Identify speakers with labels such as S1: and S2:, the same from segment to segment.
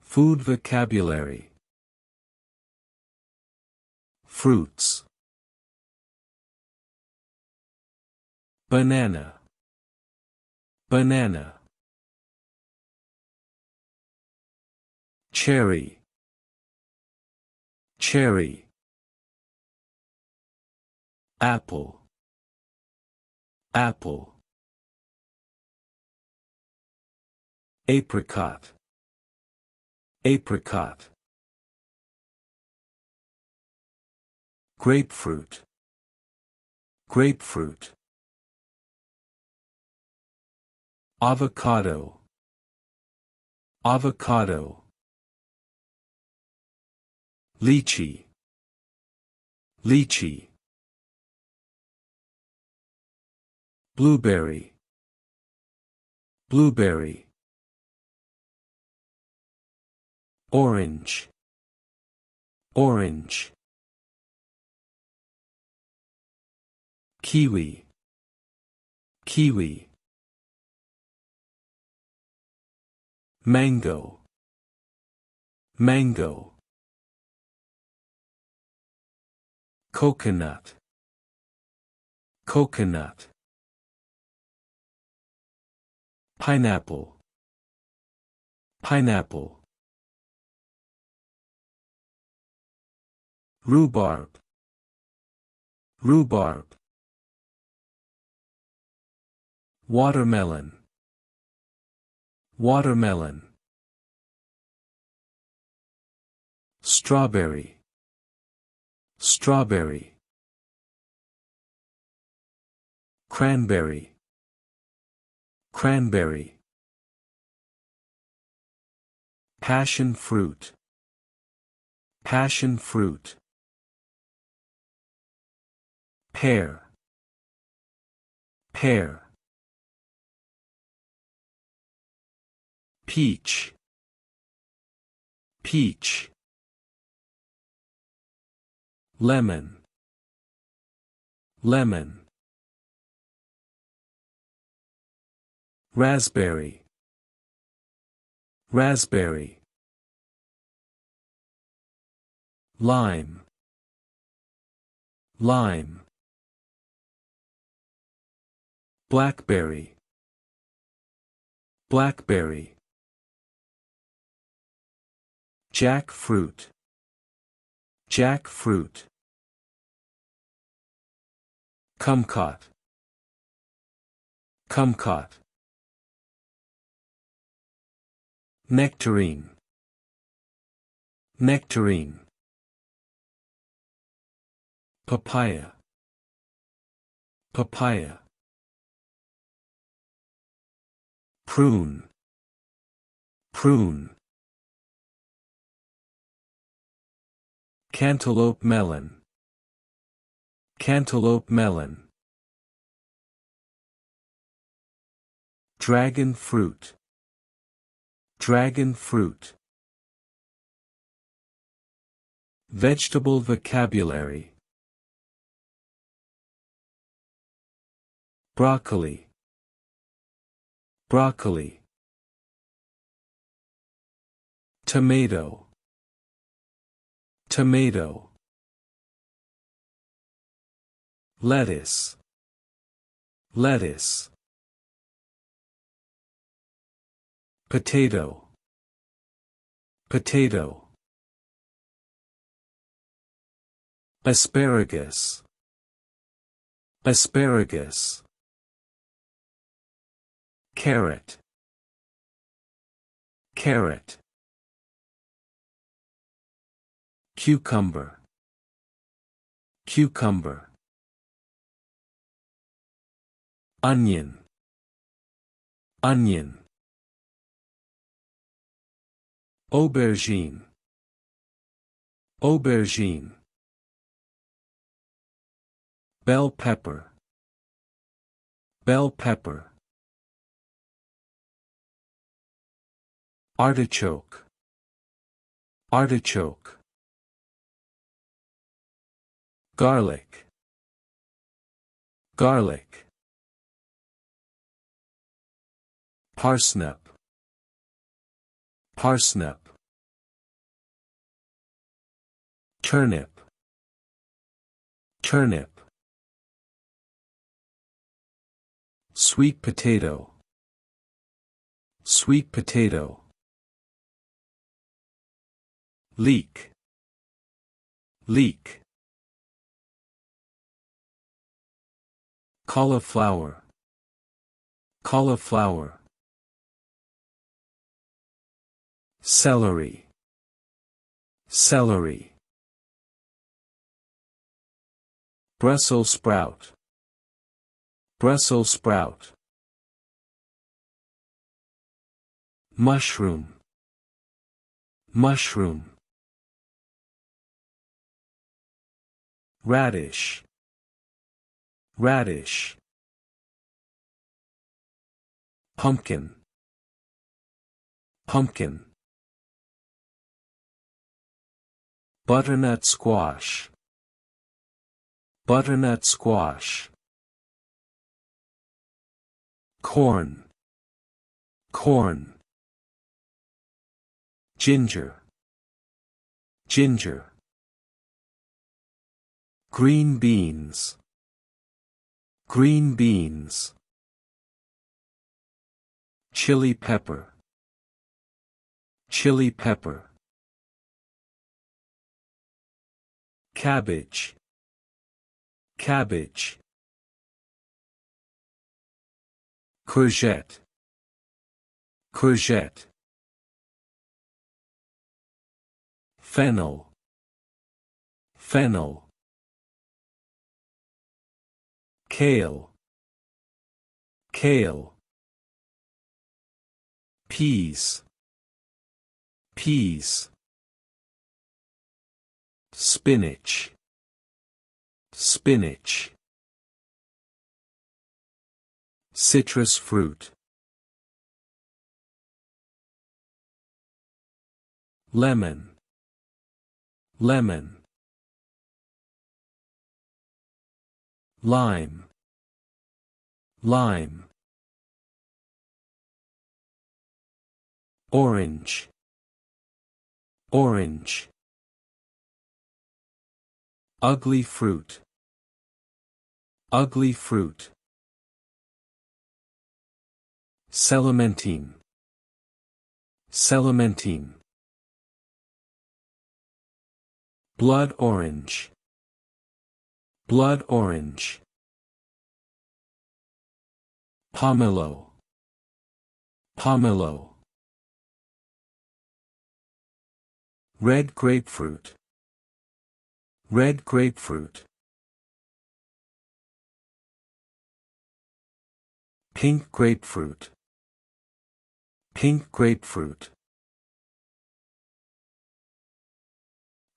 S1: Food vocabulary. Fruits. Banana. Banana. Cherry. Cherry. Apple. Apple. Apricot. Apricot. Grapefruit. Grapefruit. Avocado. Avocado. Lychee. Lychee. Blueberry. Blueberry. Orange. Orange. Kiwi. Kiwi. Mango. Mango. Coconut. Coconut. Pineapple. Pineapple. Rhubarb. Rhubarb. Watermelon. Watermelon. Strawberry. Strawberry. Cranberry. Cranberry. Passion fruit. Passion fruit. Pear. Pear. Peach. Peach. Lemon. Lemon. Raspberry. Raspberry. Lime. Lime. Blackberry. Blackberry. Jackfruit. Jackfruit. Kumquat. Kumquat. Nectarine. Nectarine. Papaya. Papaya. Prune. Prune. Cantaloupe melon. Cantaloupe melon. Dragon fruit. Dragon fruit. Vegetable vocabulary. Broccoli. Broccoli. Tomato. Tomato. Lettuce. Lettuce. Potato. Potato. Asparagus. Asparagus. Carrot. Carrot. Cucumber. Cucumber. Onion. Onion. Aubergine. Aubergine. Bell pepper. Bell pepper. Artichoke. Artichoke. Garlic. Garlic. Parsnip. Parsnip. turnip, turnip. Sweet potato, sweet potato. Leek, leek. Cauliflower, cauliflower. Celery, celery. Brussels sprout, Brussels sprout. Mushroom, mushroom. Radish, radish. Pumpkin, pumpkin. Butternut squash, butternut squash. Corn, corn. Ginger, ginger. Green beans, green beans. Chili pepper, chili pepper. Cabbage, cabbage. Courgette, courgette. Fennel, fennel. Kale, kale. Peas, peas. Spinach, spinach. Citrus fruit. Lemon, lemon. Lime, lime. Orange, orange. Ugly fruit, ugly fruit. Cementine, cementine. Blood orange, blood orange. Pomelo, pomelo. Red grapefruit, red grapefruit. Pink grapefruit, pink grapefruit.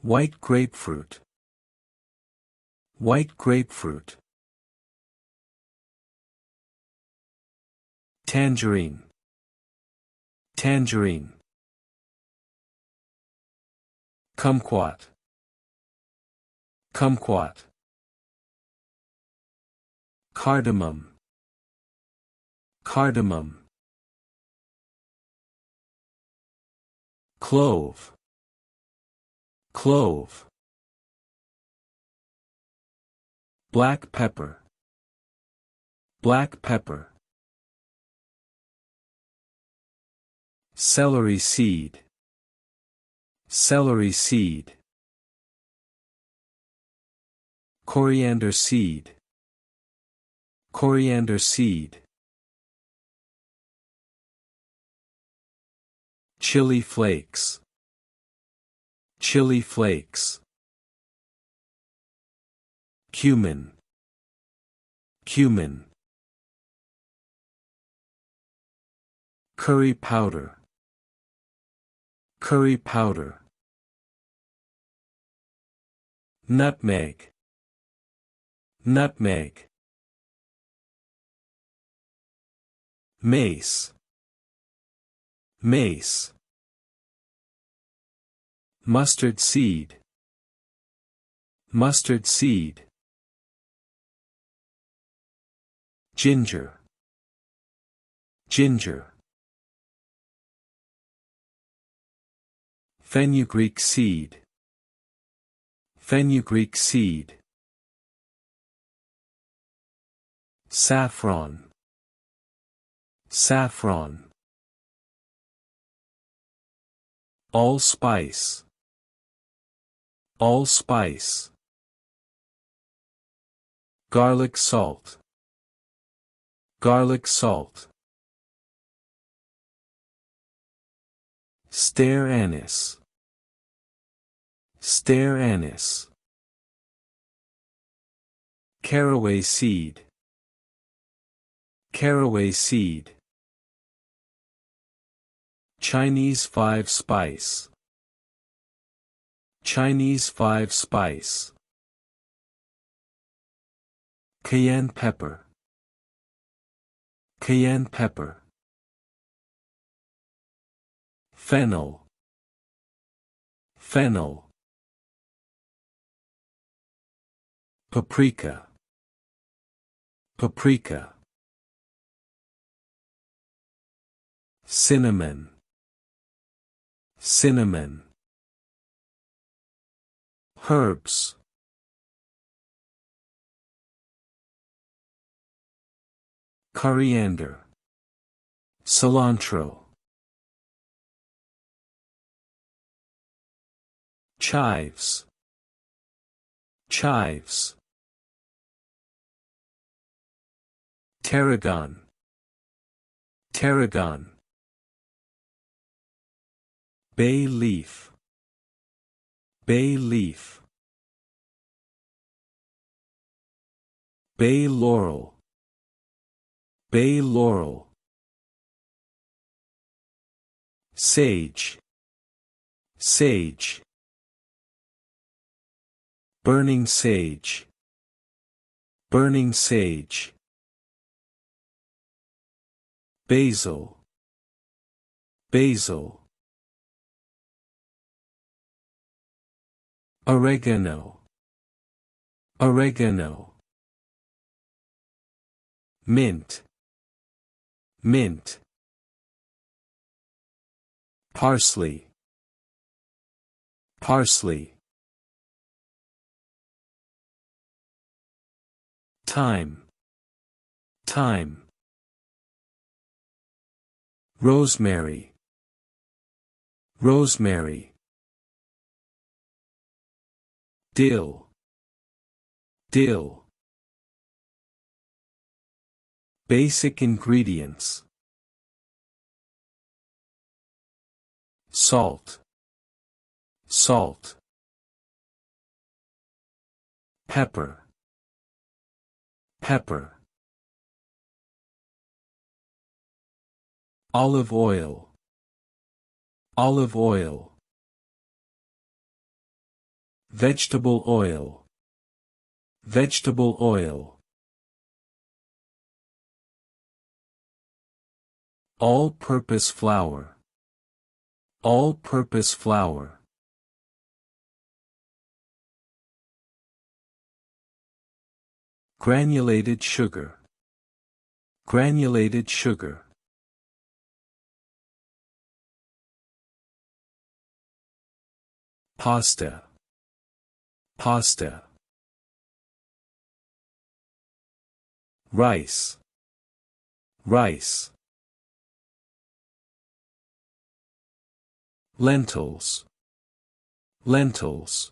S1: White grapefruit, white grapefruit. Tangerine, tangerine. Kumquat, kumquat. Cardamom, cardamom. Clove, clove. Black pepper, black pepper. Celery seed, celery seed. Coriander seed, coriander seed. Chili flakes, chili flakes. Cumin, cumin. Curry powder, curry powder. Nutmeg, nutmeg. Mace, mace. Mustard seed, mustard seed. Ginger, ginger. Fenugreek seed, fenugreek seed, saffron, saffron, allspice, allspice, garlic salt, garlic salt, star anise, star anise, caraway seed, caraway seed, Chinese five spice, Chinese five spice, cayenne pepper, cayenne pepper, fennel, fennel, paprika, paprika, cinnamon, cinnamon, herbs, coriander, cilantro, chives, chives, tarragon, tarragon, bay leaf, bay leaf, bay laurel, bay laurel, sage, sage, burning sage, burning sage, basil, basil, oregano, oregano, mint, mint, parsley, parsley, thyme, thyme, rosemary, rosemary, dill, dill. Basic ingredients: salt, salt, pepper, pepper, olive oil, olive oil, vegetable oil, vegetable oil, all-purpose flour, all-purpose flour, granulated sugar, granulated sugar, pasta, pasta, rice, rice, lentils, lentils,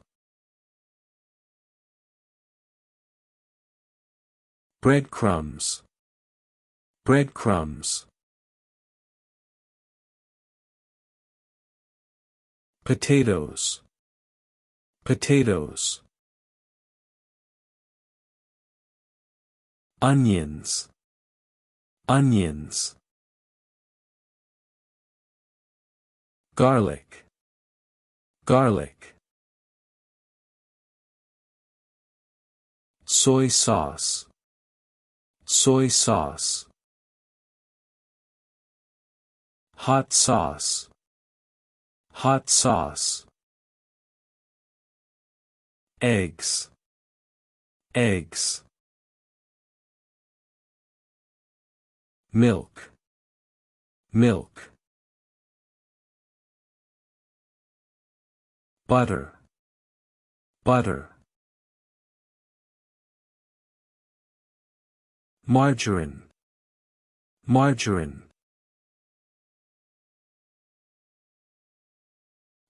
S1: breadcrumbs, breadcrumbs, potatoes, potatoes, onions, onions, garlic, garlic, soy sauce, soy sauce, hot sauce, hot sauce, eggs, eggs, milk, milk, butter, butter, margarine, margarine,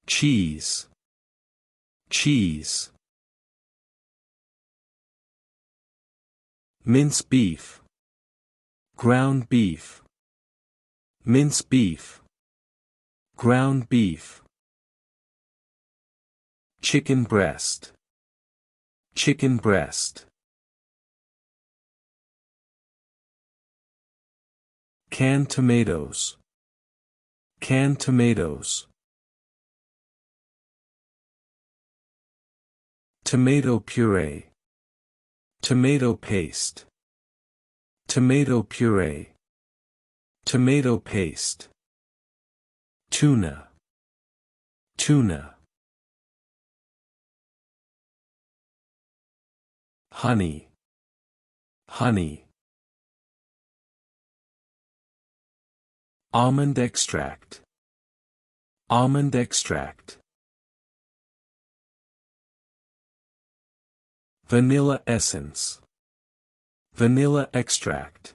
S1: cheese, cheese, mince beef, ground beef, mince beef, ground beef, chicken breast, chicken breast, canned tomatoes, canned tomatoes, tomato puree, tomato paste, tomato puree, tomato paste, tuna, tuna, honey, honey, almond extract, almond extract, vanilla essence, vanilla extract,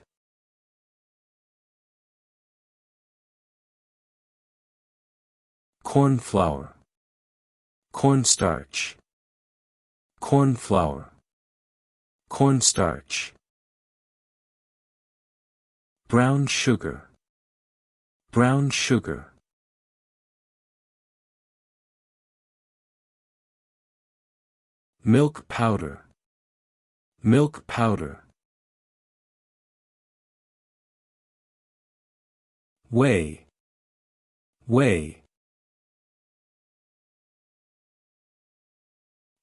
S1: corn flour, cornstarch, corn flour, cornstarch, brown sugar, brown sugar, milk powder, milk powder, whey, whey,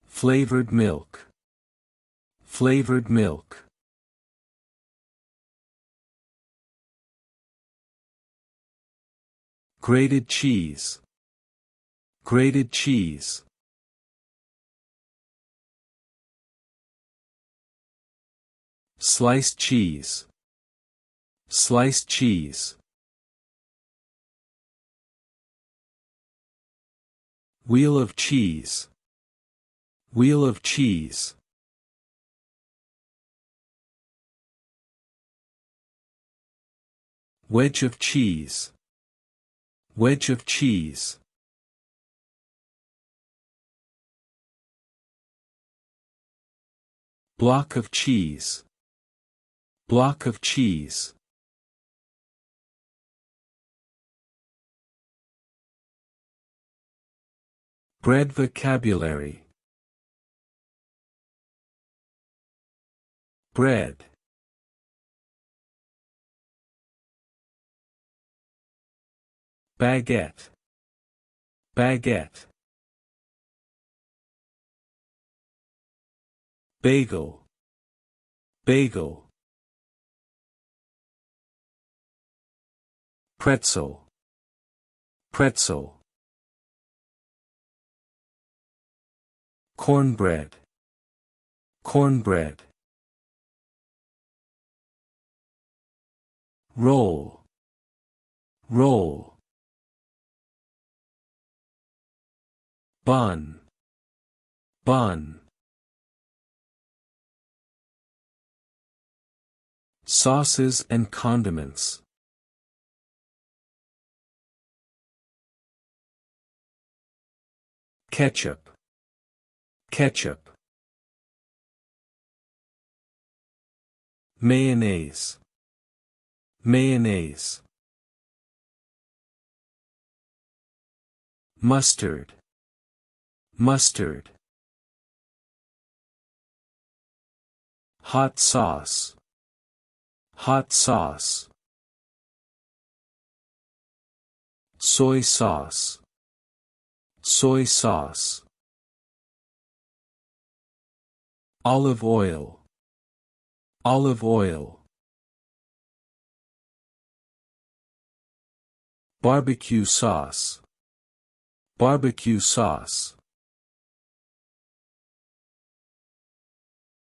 S1: flavored milk, flavored milk, grated cheese, grated cheese, sliced cheese, sliced cheese, wheel of cheese, wheel of cheese, wedge of cheese, wedge of cheese, block of cheese, block of cheese, bread vocabulary, bread, baguette, baguette, bagel, bagel, pretzel, pretzel, cornbread, cornbread, roll, roll, bun, bun, sauces and condiments, ketchup, ketchup, mayonnaise, mayonnaise, mustard, mustard, hot sauce, hot sauce, soy sauce, soy sauce, olive oil, olive oil, barbecue sauce, barbecue sauce,